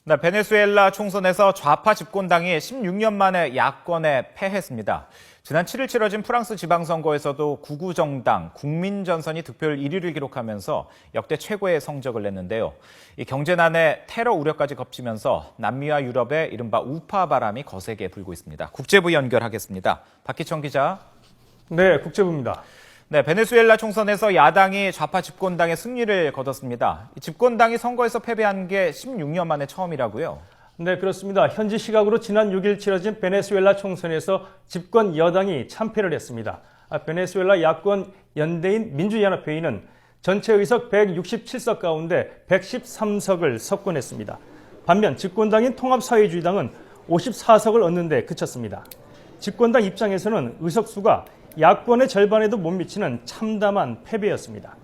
네, 베네수엘라 총선에서 좌파 집권당이 16년 만에 야권에 패했습니다. 지난 7일 치러진 프랑스 지방선거에서도 구구정당 국민전선이 득표율 1위를 기록하면서 역대 최고의 성적을 냈는데요. 이 경제난에 테러 우려까지 겹치면서 남미와 유럽의 이른바 우파 바람이 거세게 불고 있습니다. 국제부 연결하겠습니다. 박희청 기자. 네, 국제부입니다. 네, 베네수엘라 총선에서 야당이 좌파 집권당의 승리를 거뒀습니다. 집권당이 선거에서 패배한 게 16년 만에 처음이라고요? 네, 그렇습니다. 현지 시각으로 지난 6일 치러진 베네수엘라 총선에서 집권 여당이 참패를 했습니다. 베네수엘라 야권 연대인 민주연합회의는 전체 의석 167석 가운데 113석을 석권했습니다. 반면 집권당인 통합사회주의당은 54석을 얻는 데 그쳤습니다. 집권당 입장에서는 의석수가 야권의 절반에도 못 미치는 참담한 패배였습니다.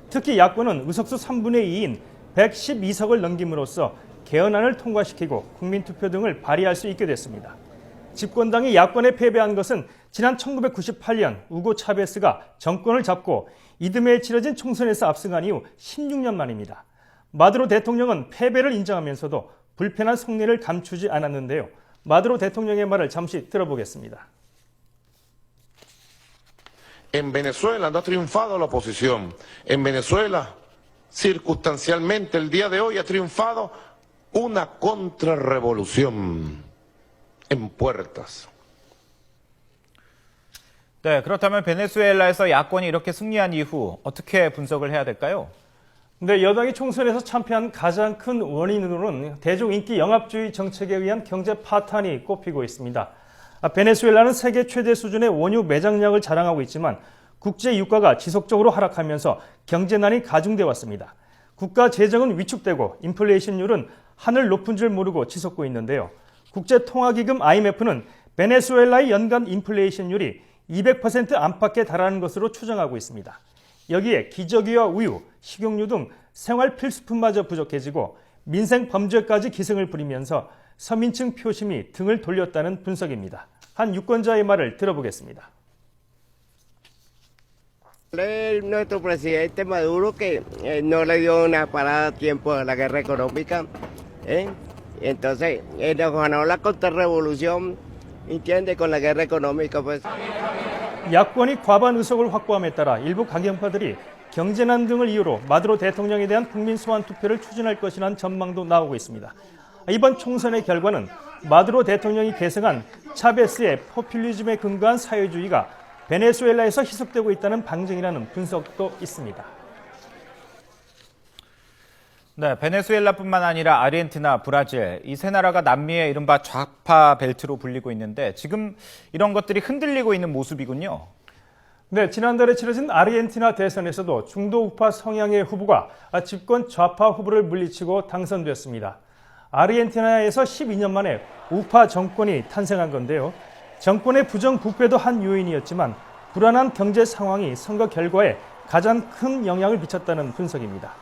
특히 야권은 의석수 3분의 2인 112석을 넘김으로써 개헌안을 통과시키고 국민투표 등을 발의할 수 있게 됐습니다. 집권당이 야권에 패배한 것은 지난 1998년 우고 차베스가 정권을 잡고 이듬해 치러진 총선에서 압승한 이후 16년 만입니다. 마두로 대통령은 패배를 인정하면서도 불편한 속내를 감추지 않았는데요. 마두로 대통령의 말을 잠시 들어보겠습니다. En Venezuela no ha triunfado la oposición. En Venezuela, circunstancialmente, el día de hoy ha triunfado una contrarrevolución en puertas. 네, 그렇다면 베네수엘라에서 야권이 이렇게 승리한 이후 어떻게 분석을 해야 될까요? 네, 여당이 총선에서 참패한 가장 큰 원인으로는 대중 인기 영합주의 정책에 의한 경제 파탄이 꼽히고 있습니다. 베네수엘라는 세계 최대 수준의 원유 매장량을 자랑하고 있지만 국제 유가가 지속적으로 하락하면서 경제난이 가중돼 왔습니다. 국가 재정은 위축되고 인플레이션율은 하늘 높은 줄 모르고 치솟고 있는데요. 국제통화기금 IMF는 베네수엘라의 연간 인플레이션율이 200% 안팎에 달하는 것으로 추정하고 있습니다. 여기에 기저귀와 우유, 식용유 등 생활 필수품마저 부족해지고 민생 범죄까지 기승을 부리면서 서민층 표심이 등을 돌렸다는 분석입니다. 한 유권자의 말을 들어보겠습니다. Nuestro presidente Maduro que no le dio una parada a tiempo a la guerra económica, entonces nos ganó la contrarrevolución, ¿entiende? Con la guerra económica, pues. 야권이 과반 의석을 확보함에 따라 일부 강경파들이 경제난 등을 이유로 마두로 대통령에 대한 국민 소환 투표를 추진할 것이라는 전망도 나오고 있습니다. 이번 총선의 결과는 마두로 대통령이 계승한 차베스의 포퓰리즘에 근거한 사회주의가 베네수엘라에서 희석되고 있다는 방증이라는 분석도 있습니다. 네, 베네수엘라뿐만 아니라 아르헨티나, 브라질, 이 세 나라가 남미의 이른바 좌파 벨트로 불리고 있는데 지금 이런 것들이 흔들리고 있는 모습이군요. 네, 지난달에 치러진 아르헨티나 대선에서도 중도 우파 성향의 후보가 집권 좌파 후보를 물리치고 당선됐습니다. 아르헨티나에서 12년 만에 우파 정권이 탄생한 건데요. 정권의 부정부패도 한 요인이었지만 불안한 경제 상황이 선거 결과에 가장 큰 영향을 미쳤다는 분석입니다.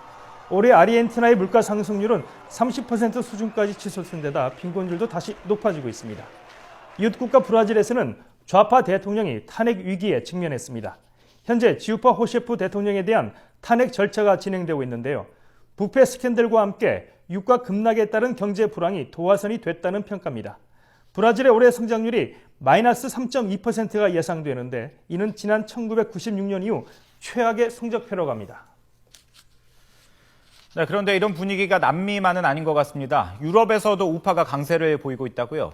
올해 아르헨티나의 물가 상승률은 30% 수준까지 치솟은 데다 빈곤율도 다시 높아지고 있습니다. 이웃국가 브라질에서는 좌파 대통령이 탄핵 위기에 직면했습니다. 현재 지우파 호셰프 대통령에 대한 탄핵 절차가 진행되고 있는데요. 부패 스캔들과 함께 유가 급락에 따른 경제 불황이 도화선이 됐다는 평가입니다. 브라질의 올해 성장률이 마이너스 3.2%가 예상되는데 이는 지난 1996년 이후 최악의 성적표라고 합니다. 네, 그런데 이런 분위기가 남미만은 아닌 것 같습니다. 유럽에서도 우파가 강세를 보이고 있다고요?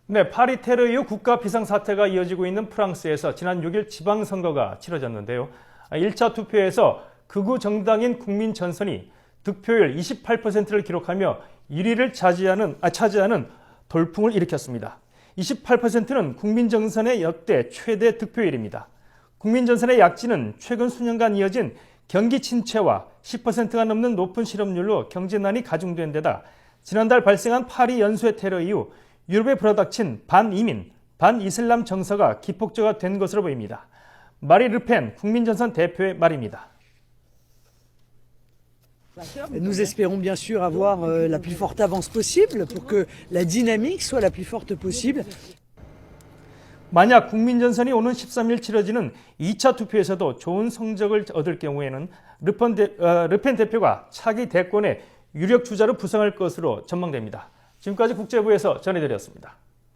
네, 파리 테러 이후 국가 비상사태가 이어지고 있는 프랑스에서 지난 6일 지방선거가 치러졌는데요. 1차 투표에서 극우 정당인 국민전선이 득표율 28%를 기록하며 1위를 차지하는 돌풍을 일으켰습니다. 28%는 국민전선의 역대 최대 득표율입니다. 국민전선의 약진은 최근 수년간 이어진 경기 침체와 10%가 넘는 높은 실업률로 경제난이 가중된 데다 지난달 발생한 파리 연쇄 테러 이후 유럽에 불어닥친 반이민, 반이슬람 정서가 기폭제가 것으로 보입니다. 마리 르펜 국민전선 대표의 말입니다. Nous espérons bien sûr avoir la plus forte avance possible pour que la dynamique soit la plus forte possible. 만약 국민전선이 오는 13일 치러지는 2차 투표에서도 좋은 성적을 얻을 경우에는 르펜 대표가 차기 대권에 유력 주자로 부상할 것으로 전망됩니다. 지금까지 국제부에서 전해드렸습니다.